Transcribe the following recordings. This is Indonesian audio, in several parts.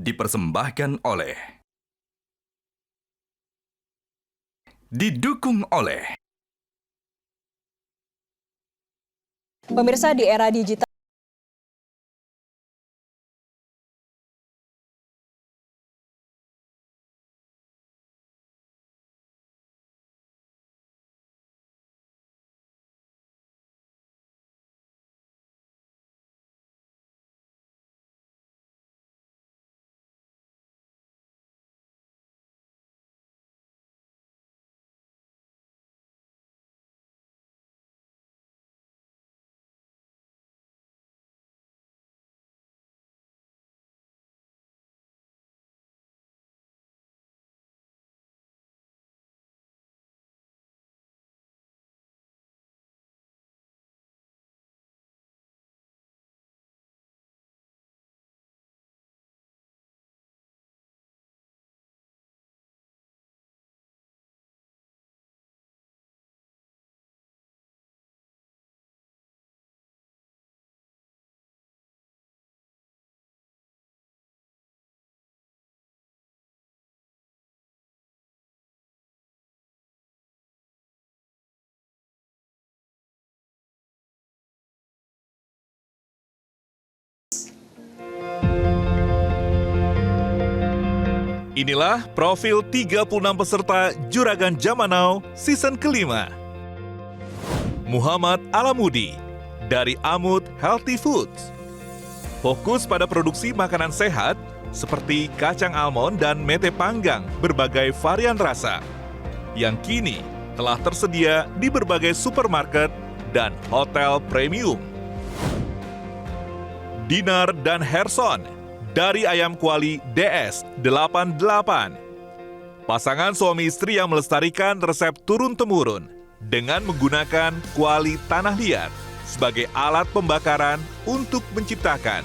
dipersembahkan oleh, didukung oleh Pemirsa, di era digital Inilah profil 36 peserta Juragan Zaman Now season kelima. Muhammad Alamudi dari Amut Healthy Foods. Fokus pada produksi makanan sehat seperti kacang almond dan mete panggang berbagai varian rasa yang kini telah tersedia di berbagai supermarket dan hotel premium. Dinar dan Herson dari Ayam Kuali DS88. Pasangan suami istri yang melestarikan resep turun-temurun dengan menggunakan kuali tanah liat sebagai alat pembakaran untuk menciptakan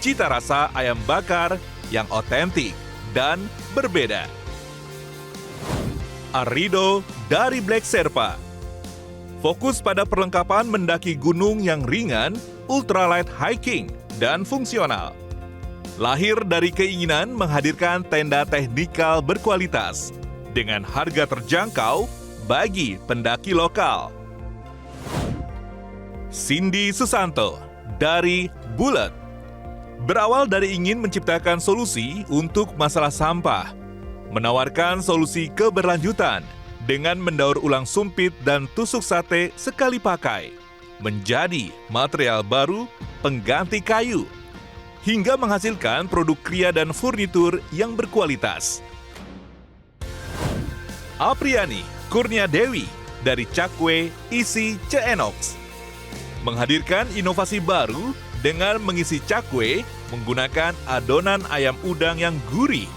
cita rasa ayam bakar yang otentik dan berbeda. Arido dari Black Sherpa. Fokus pada perlengkapan mendaki gunung yang ringan, ultralight hiking, dan fungsional. Lahir dari keinginan menghadirkan tenda teknikal berkualitas dengan harga terjangkau bagi pendaki lokal. Cindy Susanto dari Bullet. Berawal dari ingin menciptakan solusi untuk masalah sampah, menawarkan solusi keberlanjutan dengan mendaur ulang sumpit dan tusuk sate sekali pakai, menjadi material baru pengganti kayu, hingga menghasilkan produk kria dan furnitur yang berkualitas. Apriani Kurnia Dewi dari Cakwe Isi Ceenox menghadirkan inovasi baru dengan mengisi cakwe menggunakan adonan ayam udang yang gurih.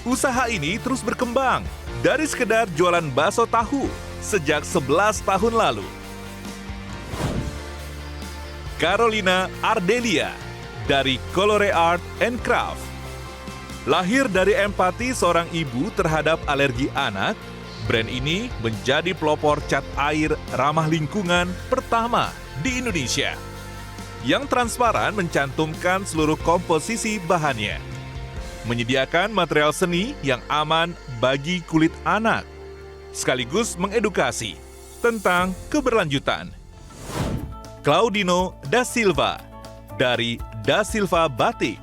Usaha ini terus berkembang dari sekedar jualan bakso tahu sejak 11 tahun lalu. Carolina Ardelia dari Colore Art and Craft. Lahir dari empati seorang ibu terhadap alergi anak, brand ini menjadi pelopor cat air ramah lingkungan pertama di Indonesia. Yang transparan mencantumkan seluruh komposisi bahannya. Menyediakan material seni yang aman bagi kulit anak, sekaligus mengedukasi tentang keberlanjutan. Claudino da Silva dari Da Silva Batik.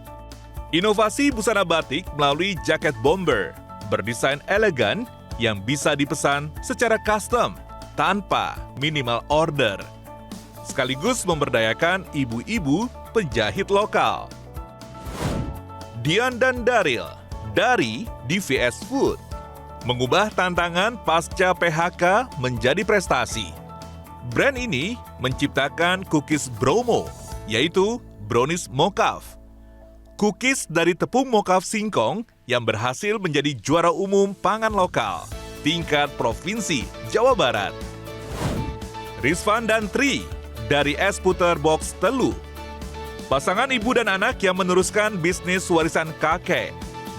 Inovasi busana batik melalui jaket bomber berdesain elegan yang bisa dipesan secara custom tanpa minimal order, sekaligus memberdayakan ibu-ibu penjahit lokal. Dian dan Daryl dari DVS Food mengubah tantangan pasca PHK menjadi prestasi. Brand ini menciptakan cookies Bromo, yaitu brownies mocaf. Cookies dari tepung mocaf singkong yang berhasil menjadi juara umum pangan lokal tingkat Provinsi Jawa Barat. Rizvan dan Tri dari Es Puter Box Telu. Pasangan ibu dan anak yang meneruskan bisnis warisan kakek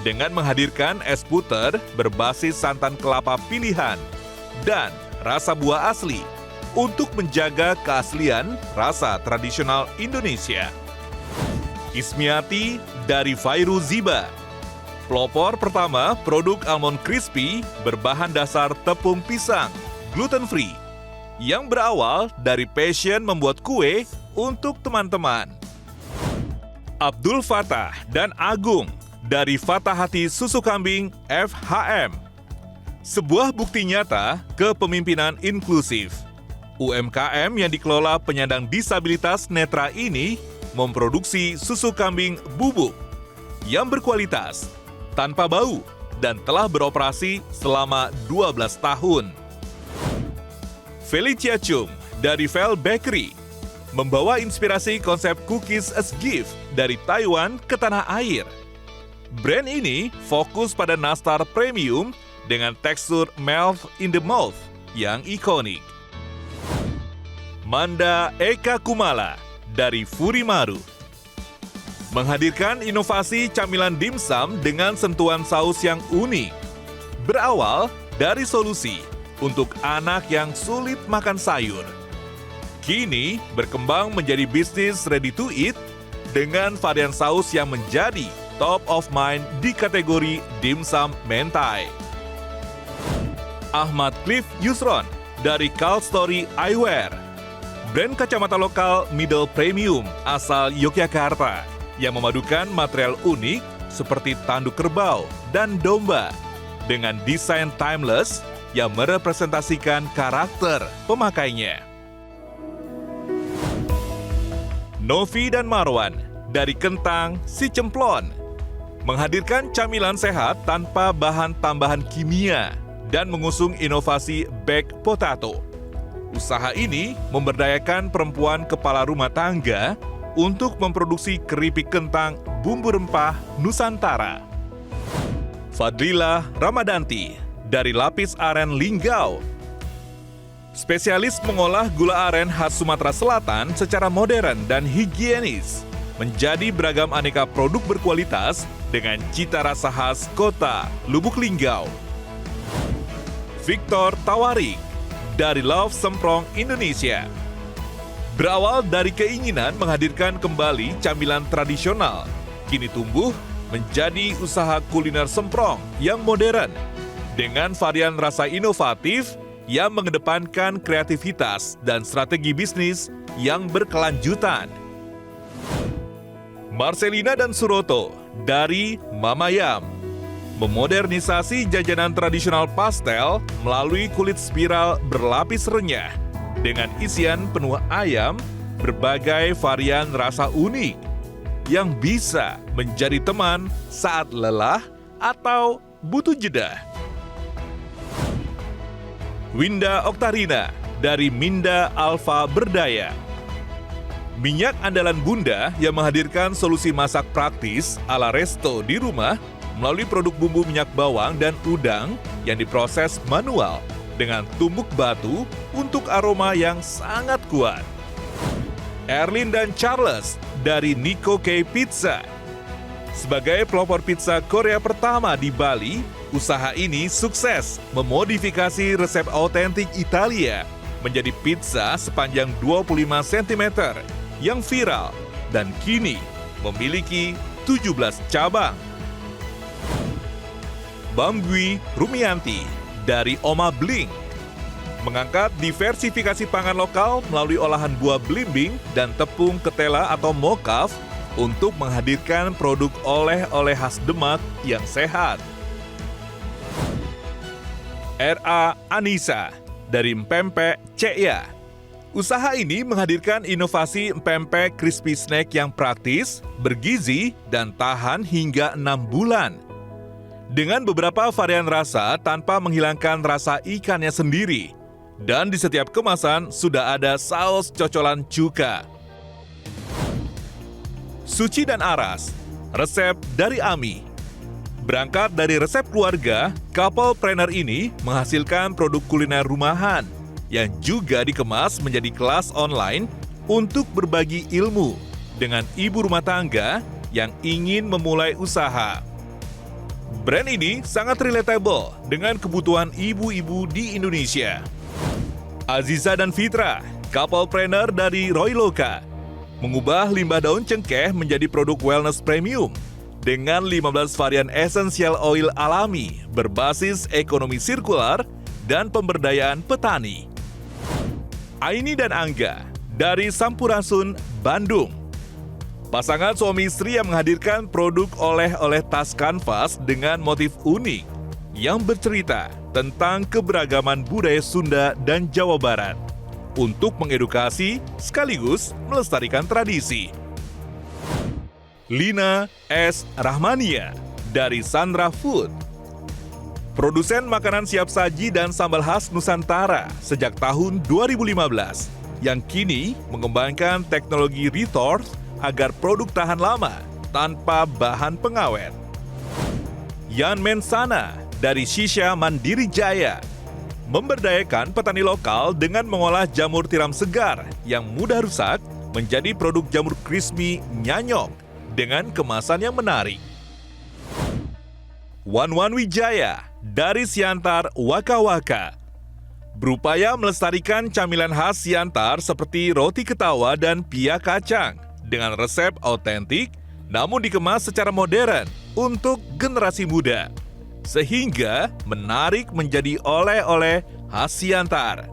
dengan menghadirkan es puter berbasis santan kelapa pilihan dan rasa buah asli untuk menjaga keaslian rasa tradisional Indonesia. Ismiati dari Fairu Ziba Pelopor pertama, produk almond crispy berbahan dasar tepung pisang, gluten free, yang berawal dari passion membuat kue untuk teman-teman. Abdul Fattah dan Agung dari Fatah Hati Susu Kambing FHM. Sebuah bukti nyata kepemimpinan inklusif. UMKM yang dikelola penyandang disabilitas netra ini memproduksi susu kambing bubuk yang berkualitas, tanpa bau, dan telah beroperasi selama 12 tahun. Felicia Chung dari Vel Bakery membawa inspirasi konsep cookies as gift dari Taiwan ke tanah air. Brand ini fokus pada nastar premium dengan tekstur melt in the mouth yang ikonik. Manda Eka Kumala dari Furimaru menghadirkan inovasi camilan dimsum dengan sentuhan saus yang unik. Berawal dari solusi untuk anak yang sulit makan sayur. Kini berkembang menjadi bisnis ready to eat dengan varian saus yang menjadi top of mind di kategori dimsum mentai. Ahmad Cliff Yusron dari Carl Story Eyewear, brand kacamata lokal middle premium asal Yogyakarta yang memadukan material unik seperti tanduk kerbau dan domba dengan desain timeless yang merepresentasikan karakter pemakainya. Novi dan Marwan dari Kentang Si Cemplon menghadirkan camilan sehat tanpa bahan tambahan kimia dan mengusung inovasi baked potato. Usaha ini memberdayakan perempuan kepala rumah tangga untuk memproduksi keripik kentang bumbu rempah Nusantara. Fadlila Ramadanti dari Lapis Aren Linggau, spesialis mengolah gula aren khas Sumatera Selatan secara modern dan higienis, menjadi beragam aneka produk berkualitas dengan cita rasa khas kota Lubuk Linggau. Victor Tawarik dari Love Semprong Indonesia. Berawal dari keinginan menghadirkan kembali camilan tradisional, kini tumbuh menjadi usaha kuliner semprong yang modern dengan varian rasa inovatif yang mengedepankan kreativitas dan strategi bisnis yang berkelanjutan. Marcelina dan Suroto dari Mama Yam memodernisasi jajanan tradisional pastel melalui kulit spiral berlapis renyah dengan isian penuh ayam berbagai varian rasa unik yang bisa menjadi teman saat lelah atau butuh jeda. Winda Oktarina dari Minda Alfa Berdaya. Minyak andalan Bunda yang menghadirkan solusi masak praktis ala resto di rumah melalui produk bumbu minyak bawang dan udang yang diproses manual dengan tumbuk batu untuk aroma yang sangat kuat. Erlin dan Charles dari Nico K Pizza. Sebagai pelopor pizza Korea pertama di Bali, usaha ini sukses memodifikasi resep autentik Italia menjadi pizza sepanjang 25 cm yang viral dan kini memiliki 17 cabang. Bambui Rumianti dari Oma Bling mengangkat diversifikasi pangan lokal melalui olahan buah belimbing dan tepung ketela atau mokaf untuk menghadirkan produk oleh-oleh khas Demak yang sehat. R.A. Anissa dari Mpempek Ceya. Usaha ini menghadirkan inovasi pempek crispy snack yang praktis, bergizi, dan tahan hingga 6 bulan. Dengan beberapa varian rasa tanpa menghilangkan rasa ikannya sendiri. Dan di setiap kemasan sudah ada saus cocolan cuka. Suci dan Aras, resep dari Ami. Berangkat dari resep keluarga, couple planner ini menghasilkan produk kuliner rumahan yang juga dikemas menjadi kelas online untuk berbagi ilmu dengan ibu rumah tangga yang ingin memulai usaha. Brand ini sangat relatable dengan kebutuhan ibu-ibu di Indonesia. Aziza dan Fitra, couple planner dari Roy Loka, mengubah limbah daun cengkeh menjadi produk wellness premium dengan 15 varian essential oil alami berbasis ekonomi sirkular dan pemberdayaan petani. Aini dan Angga dari Sampurasun, Bandung. Pasangan suami istri yang menghadirkan produk oleh-oleh tas kanvas dengan motif unik yang bercerita tentang keberagaman budaya Sunda dan Jawa Barat untuk mengedukasi sekaligus melestarikan tradisi. Lina S. Rahmania dari Sandra Food. Produsen makanan siap saji dan sambal khas Nusantara sejak tahun 2015 yang kini mengembangkan teknologi retort agar produk tahan lama tanpa bahan pengawet. Yan Mensana dari Shisha Mandiri Jaya memberdayakan petani lokal dengan mengolah jamur tiram segar yang mudah rusak menjadi produk jamur crispy nyanyok dengan kemasan yang menarik. Wan Wijaya dari Siantar Waka Waka berupaya melestarikan camilan khas Siantar seperti roti ketawa dan pia kacang dengan resep autentik namun dikemas secara modern untuk generasi muda sehingga menarik menjadi oleh-oleh khas Siantar.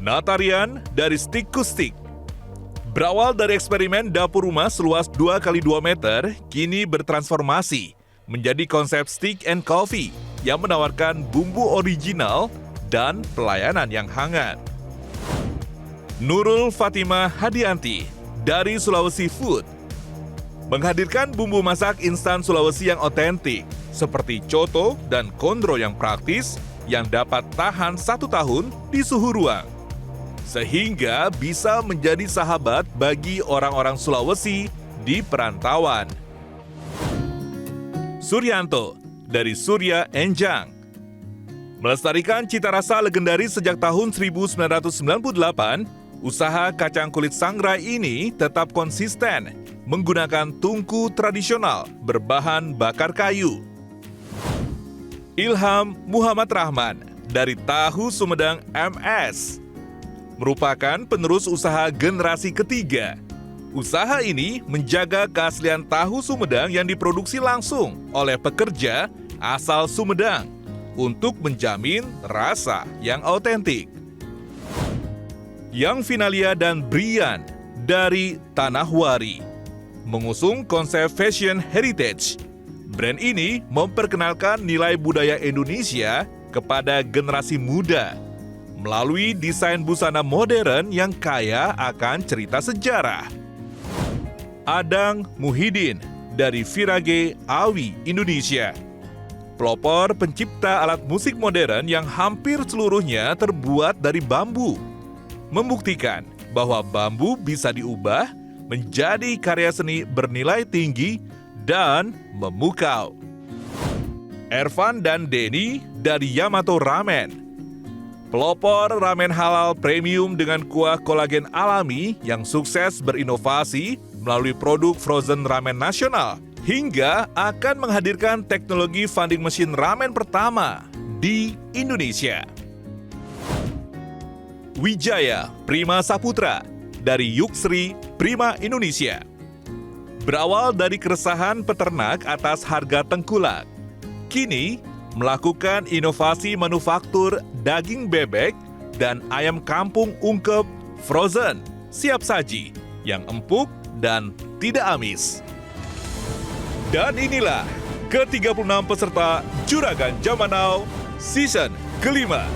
Natarian dari Stick to Stick berawal dari eksperimen dapur rumah seluas 2x2 meter, kini bertransformasi menjadi konsep stick and coffee yang menawarkan bumbu original dan pelayanan yang hangat. Nurul Fatimah Hadianti dari Sulawesi Food menghadirkan bumbu masak instan Sulawesi yang otentik seperti coto dan kondro yang praktis yang dapat tahan 1 tahun di suhu ruang, sehingga bisa menjadi sahabat bagi orang-orang Sulawesi di perantauan. Suryanto dari Surya Enjang melestarikan cita rasa legendaris sejak tahun 1998, usaha kacang kulit sangrai ini tetap konsisten menggunakan tungku tradisional berbahan bakar kayu. Ilham Muhammad Rahman dari Tahu Sumedang MS merupakan penerus usaha generasi ketiga. Usaha ini menjaga keaslian tahu Sumedang yang diproduksi langsung oleh pekerja asal Sumedang untuk menjamin rasa yang autentik. Yang Finalia dan Brian dari Tanah Wari mengusung konsep fashion heritage. Brand ini memperkenalkan nilai budaya Indonesia kepada generasi muda melalui desain busana modern yang kaya akan cerita sejarah. Adang Muhyiddin dari Virage Awi, Indonesia. Pelopor pencipta alat musik modern yang hampir seluruhnya terbuat dari bambu. Membuktikan bahwa bambu bisa diubah menjadi karya seni bernilai tinggi dan memukau. Ervan dan Denny dari Yamato Ramen. Pelopor ramen halal premium dengan kuah kolagen alami yang sukses berinovasi melalui produk frozen ramen nasional hingga akan menghadirkan teknologi vending machine ramen pertama di Indonesia. Wijaya Prima Saputra dari Yuksri Prima Indonesia. Berawal dari keresahan peternak atas harga tengkulak, kini melakukan inovasi manufaktur daging bebek dan ayam kampung ungkep frozen siap saji yang empuk dan tidak amis. Dan inilah ke-36 peserta Juragan Zaman Now season kelima.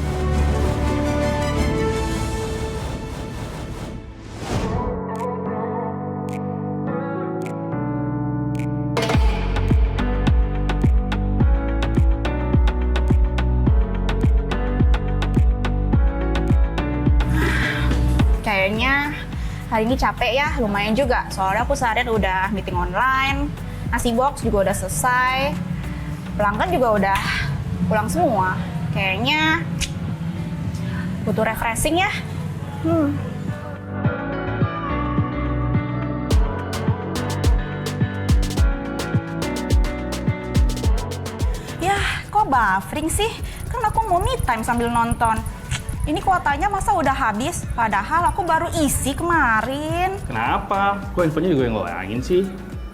Kayaknya hari ini capek ya, lumayan juga. Soalnya aku seharian udah meeting online, nasi box juga udah selesai, pelanggan juga udah pulang semua. Kayaknya butuh refreshing ya. Yah, kok buffering sih? Kan aku mau me time sambil nonton. Ini kuotanya masa udah habis? Padahal aku baru isi kemarin. Kenapa? Kok infonya juga ngelangin sih?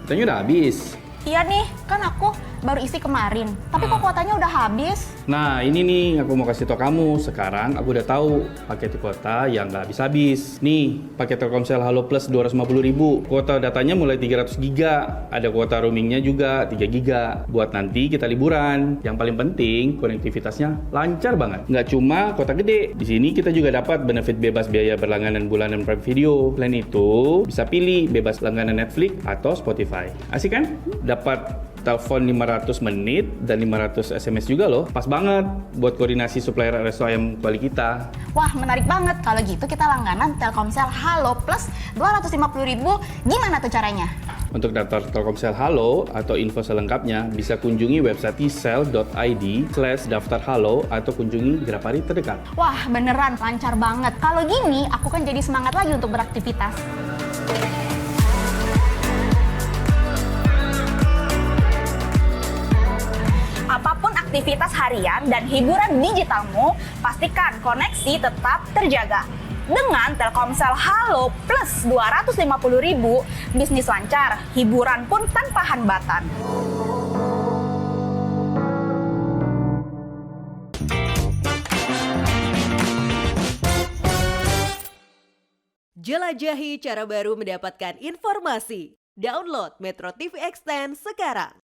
Katanya udah habis. Iya nih, kan aku baru isi kemarin. Tapi kok kuotanya udah habis? Nah, ini nih aku mau kasih tau kamu. Sekarang aku udah tahu paket kuota yang nggak habis-habis. Nih, paket Telkomsel Halo Plus 250.000. Kuota datanya mulai 300 giga. Ada kuota roamingnya juga 3 giga. Buat nanti kita liburan. Yang paling penting, konektivitasnya lancar banget. Nggak cuma kuota gede. Di sini kita juga dapat benefit bebas biaya berlangganan bulanan Prime Video. Selain itu, bisa pilih bebas langganan Netflix atau Spotify. Asik kan? Dapat telepon 500 menit dan 500 SMS juga loh. Pas banget buat koordinasi supplier resto ayam kuali kita. Wah, menarik banget. Kalau gitu kita langganan Telkomsel Halo Plus 250.000. Gimana tuh caranya? Untuk daftar Telkomsel Halo atau info selengkapnya bisa kunjungi website tsel.id/daftar-halo atau kunjungi Grapari terdekat. Wah, beneran lancar banget. Kalau gini, aku kan jadi semangat lagi untuk beraktivitas. Apapun aktivitas harian dan hiburan digitalmu, pastikan koneksi tetap terjaga. Dengan Telkomsel Halo Plus 250.000, bisnis lancar, hiburan pun tanpa hambatan. Jelajahi cara baru mendapatkan informasi. Download Metro TV Extend sekarang.